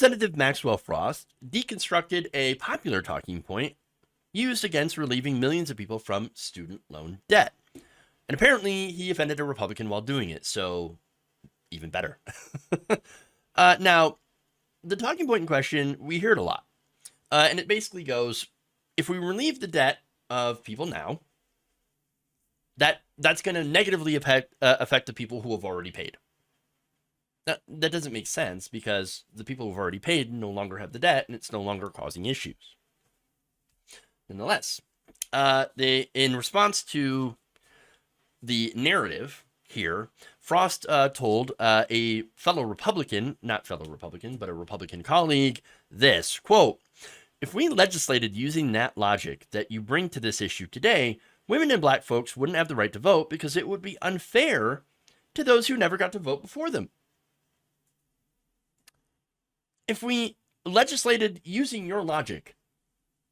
Representative Maxwell Frost deconstructed a popular talking point used against relieving millions of people from student loan debt. And apparently he offended a Republican while doing it, so even better. Now, the talking point in question, we hear it a lot. And it basically goes, if we relieve the debt of people now, that's going to negatively affect the people who have already paid. That doesn't make sense because the people who've already paid no longer have the debt and it's no longer causing issues. Nonetheless, in response to the narrative here, Frost told a fellow Republican, not fellow Republican, but a Republican colleague this, quote, "If we legislated using that logic that you bring to this issue today, women and black folks wouldn't have the right to vote because it would be unfair to those who never got to vote before them. If we legislated using your logic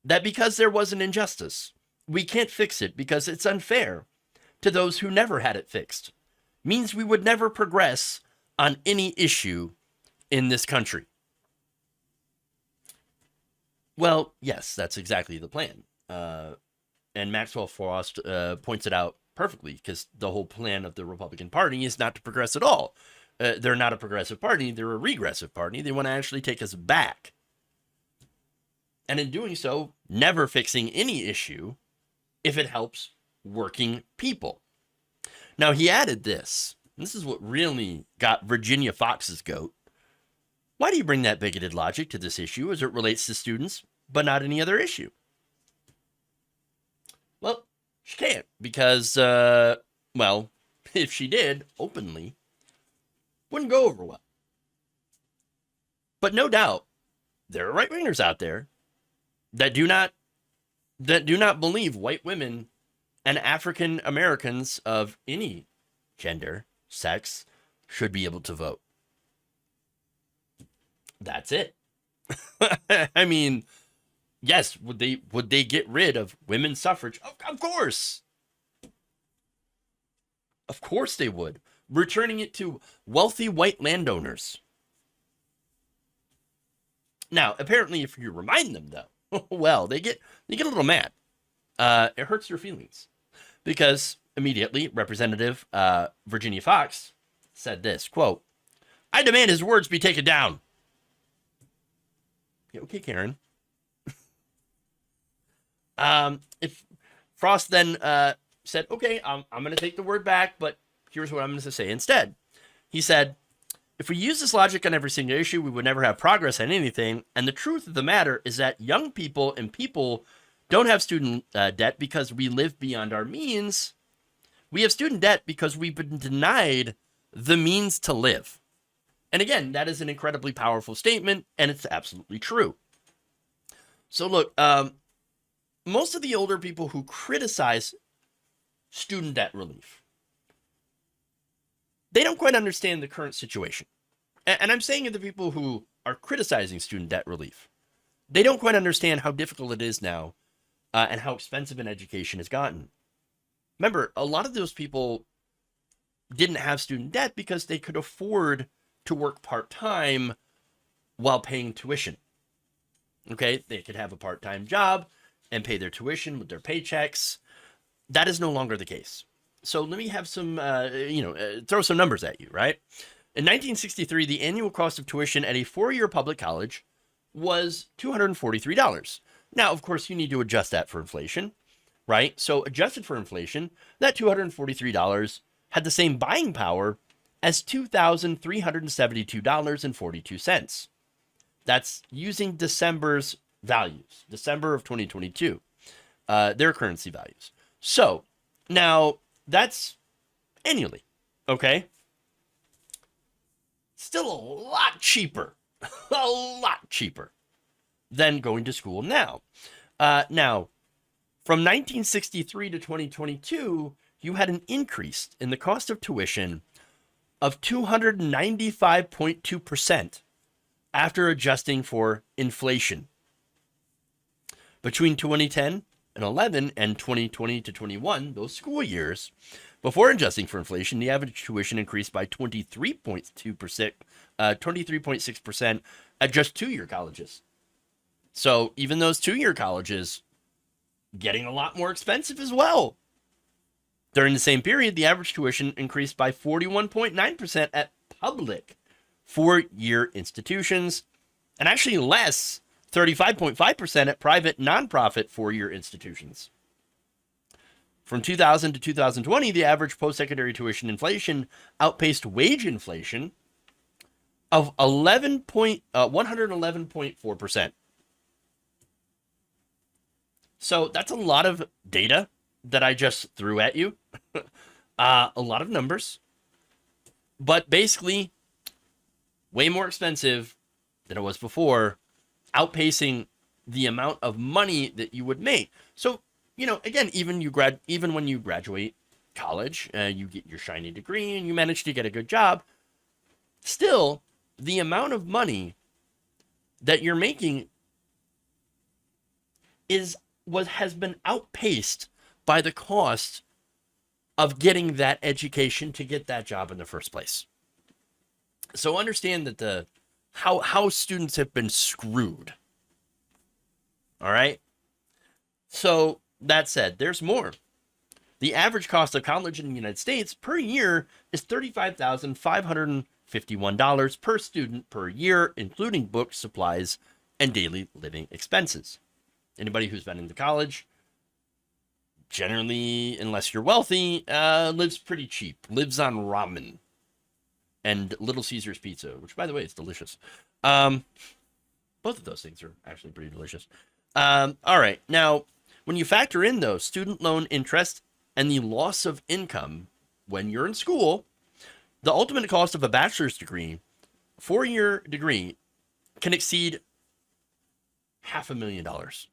that because there was an injustice, we can't fix it because it's unfair to those who never had it fixed, means we would never progress on any issue in this country." Well, yes, that's exactly the plan. And Maxwell Frost points it out perfectly because the whole plan of the Republican Party is not to progress at all. They're not a progressive party. They're a regressive party. They want to actually take us back. And in doing so, never fixing any issue if it helps working people. Now, he added this. This is what really got Virginia Fox's goat. "Why do you bring that bigoted logic to this issue as it relates to students, but not any other issue?" Well, she can't because, well, if she did openly, wouldn't go over well. But no doubt, there are right-wingers out there that do not believe white women and African Americans of any gender, sex, should be able to vote. That's it. I mean, yes, would they get rid of women's suffrage? Of course. Of course they would. Returning it to wealthy white landowners. Now, apparently, if you remind them, though, well, they get a little mad. It hurts their feelings because immediately Representative Virginia Fox said this, quote, "I demand his words be taken down." Yeah, okay, Karen. If Frost then said, "Okay, I'm going to take the word back, but here's what I'm going to say instead." He said, "If we use this logic on every single issue, we would never have progress on anything. And the truth of the matter is that young people and people don't have student debt because we live beyond our means. We have student debt because we've been denied the means to live." And again, that is an incredibly powerful statement, and it's absolutely true. So look, most of the older people who criticize student debt relief, they don't quite understand the current situation. And I'm saying to the people who are criticizing student debt relief, they don't quite understand how difficult it is now and how expensive an education has gotten. Remember, a lot of those people didn't have student debt because they could afford to work part-time while paying tuition. Okay, they could have a part-time job and pay their tuition with their paychecks. That is no longer the case. So let me have some, throw some numbers at you, right? In 1963, the annual cost of tuition at a four-year public college was $243. Now, of course, you need to adjust that for inflation, right? So adjusted for inflation, that $243 had the same buying power as $2,372.42. That's using December's values, December of 2022, their currency values. So now that's annually, okay? Still a lot cheaper, a lot cheaper than going to school now. Now, from 1963 to 2022, you had an increase in the cost of tuition of 295.2% after adjusting for inflation. Between 2010 and 11 and 2020 to 21, those school years, before adjusting for inflation, the average tuition increased by 23.2% 23.6% at just two-year colleges. So even those two-year colleges getting a lot more expensive as well. During the same period, the average tuition increased by 41.9% at public four-year institutions, and actually less, 35.5% at private nonprofit four-year institutions. From 2000 to 2020, the average post-secondary tuition inflation outpaced wage inflation of 111.4%. So that's a lot of data that I just threw at you. A lot of numbers. But basically, way more expensive than it was before, outpacing the amount of money that you would make. So, again, even when you graduate college, you get your shiny degree and you manage to get a good job, still, the amount of money that you're making has been outpaced by the cost of getting that education to get that job in the first place. So understand that how students have been screwed. All right. So that said, there's more. The average cost of college in the United States per year is $35,551 per student per year, including books, supplies, and daily living expenses. Anybody who's been into college, generally, unless you're wealthy, lives pretty cheap. Lives on ramen and Little Caesars pizza, which, by the way, is delicious. Both of those things are actually pretty delicious. All right. Now, when you factor in, though, student loan interest and the loss of income when you're in school, the ultimate cost of a bachelor's degree, four-year degree, can exceed $500,000.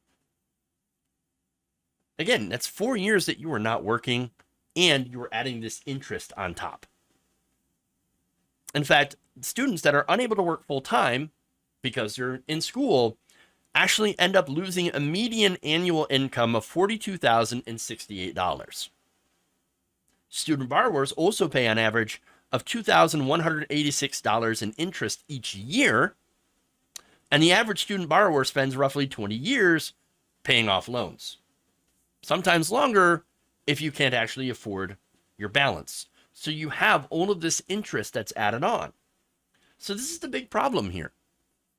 Again, that's 4 years that you are not working, and you are adding this interest on top. In fact, students that are unable to work full-time because they're in school actually end up losing a median annual income of $42,068. Student borrowers also pay an average of $2,186 in interest each year, and the average student borrower spends roughly 20 years paying off loans. Sometimes longer if you can't actually afford your balance. So you have all of this interest that's added on. So this is the big problem here.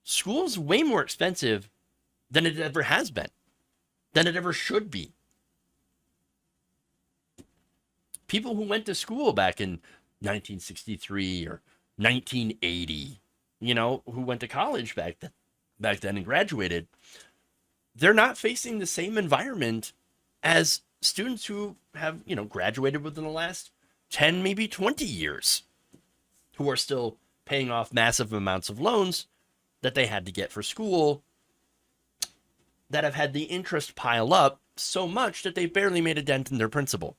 School is way more expensive than it ever has been, than it ever should be. People who went to school back in 1963 or 1980, who went to college back then and graduated, they're not facing the same environment as students who have, graduated within the last 10, maybe 20 years, who are still paying off massive amounts of loans that they had to get for school, that have had the interest pile up so much that they barely made a dent in their principal.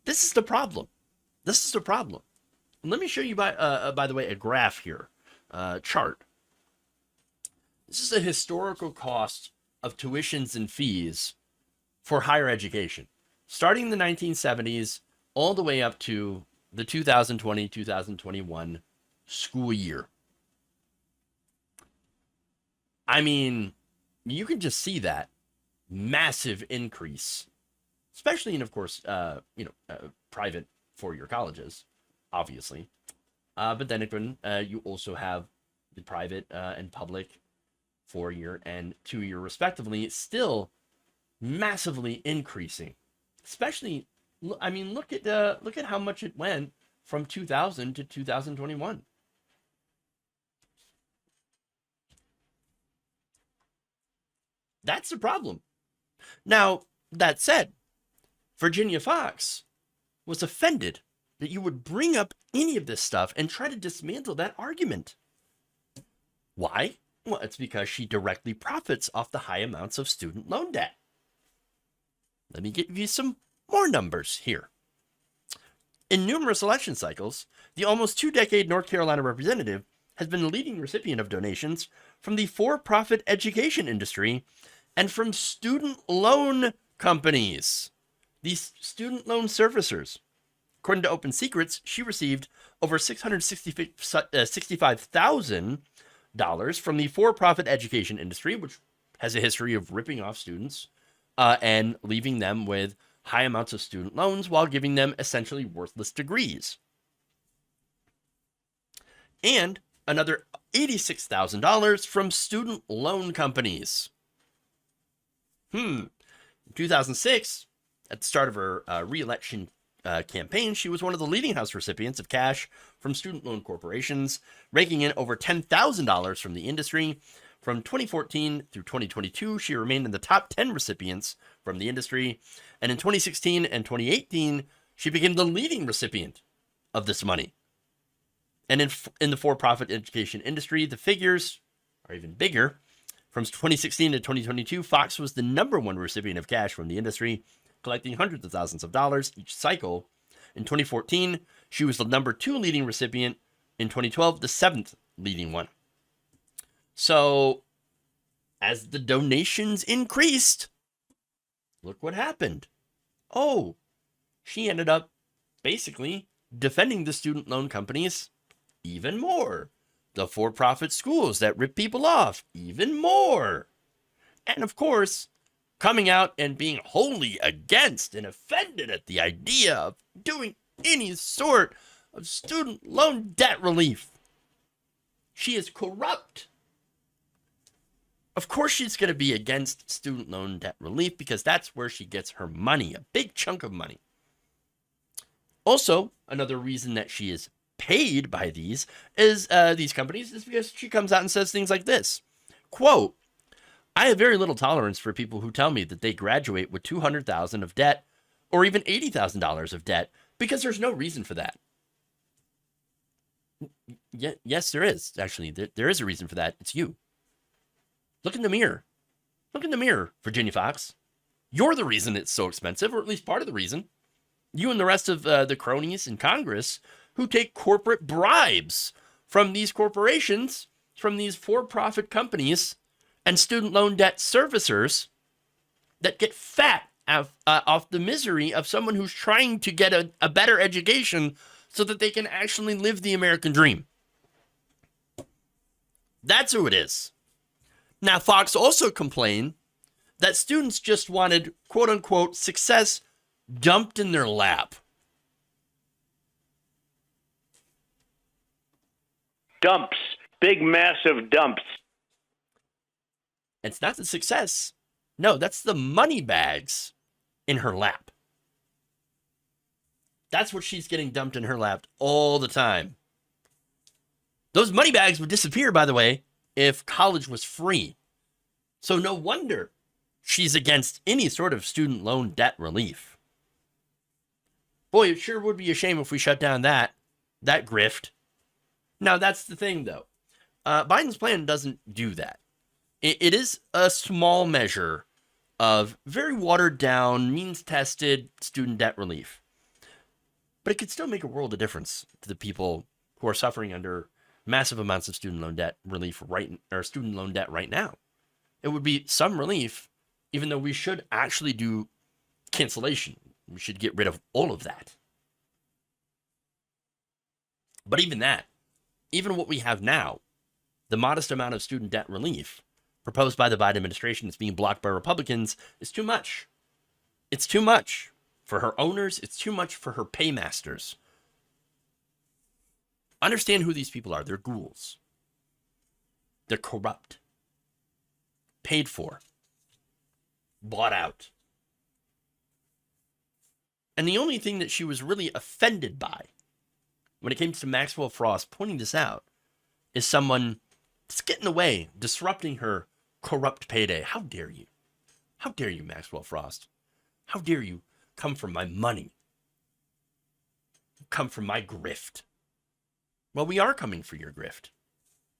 This is the problem. This is the problem. And let me show you, by the way, a graph here, chart. This is a historical cost of tuitions and fees for higher education, starting in the 1970s all the way up to the 2020-2021 school year. I mean, you can just see that massive increase, especially in, of course, private four-year colleges, obviously. But then again, you also have the private and public four-year and two-year, respectively, still massively increasing. Especially, I mean, look at how much it went from 2000 to 2021. That's the problem. Now, that said, Virginia Fox was offended that you would bring up any of this stuff and try to dismantle that argument. Why? Well, it's because she directly profits off the high amounts of student loan debt. Let me give you some more numbers here. In numerous election cycles, the almost two-decade North Carolina representative has been the leading recipient of donations from the for-profit education industry and from student loan companies, these student loan servicers. According to Open Secrets, she received over $665,000 from the for-profit education industry, which has a history of ripping off students and leaving them with high amounts of student loans while giving them essentially worthless degrees. And another $86,000 from student loan companies. In 2006, at the start of her re-election campaign, she was one of the leading House recipients of cash from student loan corporations, raking in over $10,000 from the industry. From 2014 through 2022, she remained in the top 10 recipients from the industry. And in 2016 and 2018, she became the leading recipient of this money. And in the for-profit education industry, the figures are even bigger. From 2016 to 2022, Fox was the #1 recipient of cash from the industry, collecting hundreds of thousands of dollars each cycle. In 2014, she was the #2 leading recipient. In 2012, the 7th leading one. So, as the donations increased, look what happened. Oh, she ended up basically defending the student loan companies even more. The for-profit schools that rip people off even more. And of course, coming out and being wholly against and offended at the idea of doing any sort of student loan debt relief. She is corrupt. Of course she's going to be against student loan debt relief because that's where she gets her money, a big chunk of money. Also, another reason that she is paid by these companies is because she comes out and says things like this. Quote, "I have very little tolerance for people who tell me that they graduate with $200,000 of debt or even $80,000 of debt because there's no reason for that." Yes, there is. Actually, there is a reason for that. It's you. Look in the mirror. Look in the mirror, Virginia Fox. You're the reason it's so expensive, or at least part of the reason. You and the rest of the cronies in Congress who take corporate bribes from these corporations, from these for-profit companies and student loan debt servicers that get fat off the misery of someone who's trying to get a better education so that they can actually live the American dream. That's who it is. Now, Fox also complained that students just wanted, quote-unquote, success dumped in their lap. Dumps. Big, massive dumps. It's not the success. No, that's the money bags in her lap. That's what she's getting dumped in her lap all the time. Those money bags would disappear, by the way, if college was free. So no wonder she's against any sort of student loan debt relief. Boy, it sure would be a shame if we shut down that grift. Now, that's the thing, though. Biden's plan doesn't do that. It is a small measure of very watered-down, means-tested student debt relief. But it could still make a world of difference to the people who are suffering under massive amounts of student loan debt relief student loan debt right now. It would be some relief, even though we should actually do cancellation. We should get rid of all of that. But even what we have now, the modest amount of student debt relief proposed by the Biden administration that's being blocked by Republicans is too much. It's too much for her owners. It's too much for her paymasters. Understand who these people are. They're ghouls. They're corrupt. Paid for. Bought out. And the only thing that she was really offended by when it came to Maxwell Frost pointing this out is someone that's getting in the way, disrupting her corrupt payday. How dare you? How dare you, Maxwell Frost? How dare you come from my money? Come from my grift. Well, we are coming for your grift.